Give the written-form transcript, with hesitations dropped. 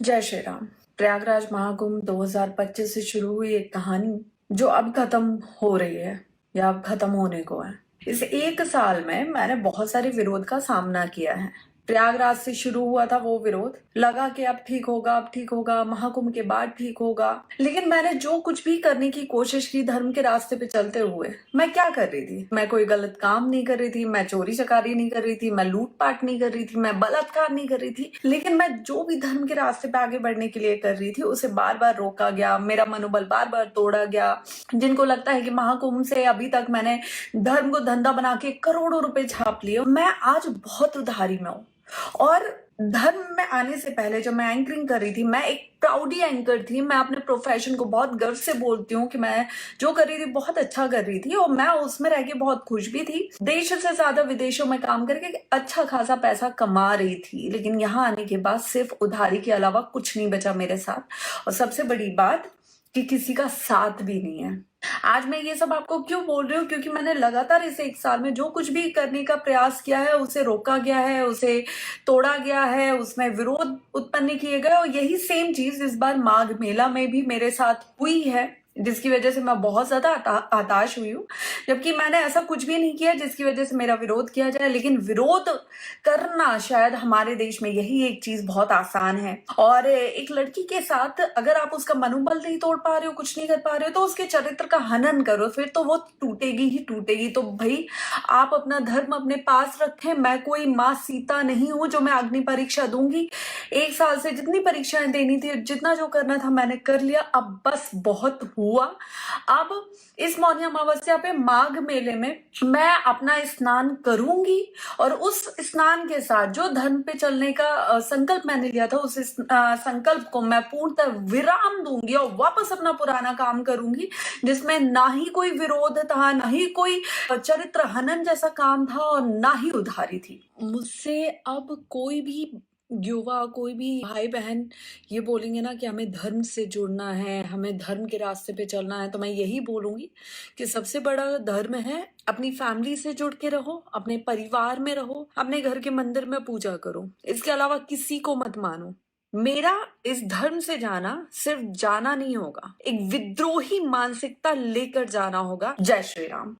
जय श्री राम। प्रयागराज महाकुंभ 2025 से शुरू हुई एक कहानी जो अब खत्म हो रही है या अब खत्म होने को है। इस एक साल में मैंने बहुत सारे विरोध का सामना किया है। प्रयागराज से शुरू हुआ था वो विरोध, लगा कि अब ठीक होगा, अब ठीक होगा, महाकुंभ के बाद ठीक होगा। लेकिन मैंने जो कुछ भी करने की कोशिश की धर्म के रास्ते पे चलते हुए, मैं क्या कर रही थी? मैं कोई गलत काम नहीं कर रही थी, मैं चोरी चकारी नहीं कर रही थी, मैं लूटपाट नहीं कर रही थी, मैं बलात्कार नहीं कर रही थी। लेकिन मैं जो भी धर्म के रास्ते पे आगे बढ़ने के लिए कर रही थी उसे बार बार रोका गया, मेरा मनोबल बार बार तोड़ा गया। जिनको लगता है कि महाकुंभ से अभी तक मैंने धर्म को धंधा बना के करोड़ों रुपए छाप लिए, मैं आज बहुत उधारी में हूँ। और धर्म में आने से पहले जब मैं एंकरिंग कर रही थी, मैं एक प्राउडी एंकर थी। मैं अपने प्रोफेशन को बहुत गर्व से बोलती हूँ कि मैं जो कर रही थी बहुत अच्छा कर रही थी और मैं उसमें रह के बहुत खुश भी थी। देश से ज्यादा विदेशों में काम करके अच्छा खासा पैसा कमा रही थी। लेकिन यहाँ आने के बाद सिर्फ उधारी के अलावा कुछ नहीं बचा मेरे साथ। और सबसे बड़ी बात कि किसी का साथ भी नहीं है। आज मैं ये सब आपको क्यों बोल रही हूँ? क्योंकि मैंने लगातार इस एक साल में जो कुछ भी करने का प्रयास किया है उसे रोका गया है, उसे तोड़ा गया है, उसमें विरोध उत्पन्न किए गए। और यही सेम चीज इस बार माघ मेला में भी मेरे साथ हुई है, जिसकी वजह से मैं बहुत ज्यादा हताश हुई हूँ। जबकि मैंने ऐसा कुछ भी नहीं किया जिसकी वजह से मेरा विरोध किया जाए। लेकिन विरोध करना शायद हमारे देश में यही एक चीज बहुत आसान है। और एक लड़की के साथ अगर आप उसका मनोबल नहीं तोड़ पा रहे हो, कुछ नहीं कर पा रहे हो, तो उसके चरित्र का हनन करो, फिर तो वो टूटेगी ही टूटेगी। तो भाई, आप अपना धर्म अपने पास रखें। मैं कोई माँ सीता नहीं हूं जो मैं अग्नि परीक्षा दूंगी। एक साल से जितनी परीक्षाएं देनी थी, जितना जो करना था मैंने कर लिया। अब बस बहुत हुआ। अब इस मौनी अमावस्या पे माघ मेले में मैं अपना स्नान करूंगी और उस स्नान के साथ जो धर्म पे चलने का संकल्प मैंने लिया था, उस संकल्प को मैं पूर्णतः विराम दूंगी और वापस अपना पुराना काम करूंगी, जिसमें ना ही कोई विरोध था, ना ही कोई चरित्र हनन जैसा काम था और ना ही उधारी थी। मुझसे अब कोई भी युवा, कोई भी भाई बहन ये बोलेंगे ना कि हमें धर्म से जुड़ना है, हमें धर्म के रास्ते पे चलना है, तो मैं यही बोलूंगी कि सबसे बड़ा धर्म है अपनी फैमिली से जुड़ के रहो, अपने परिवार में रहो, अपने घर के मंदिर में पूजा करो। इसके अलावा किसी को मत मानो। मेरा इस धर्म से जाना सिर्फ जाना नहीं होगा, एक विद्रोही मानसिकता लेकर जाना होगा। जय श्री राम।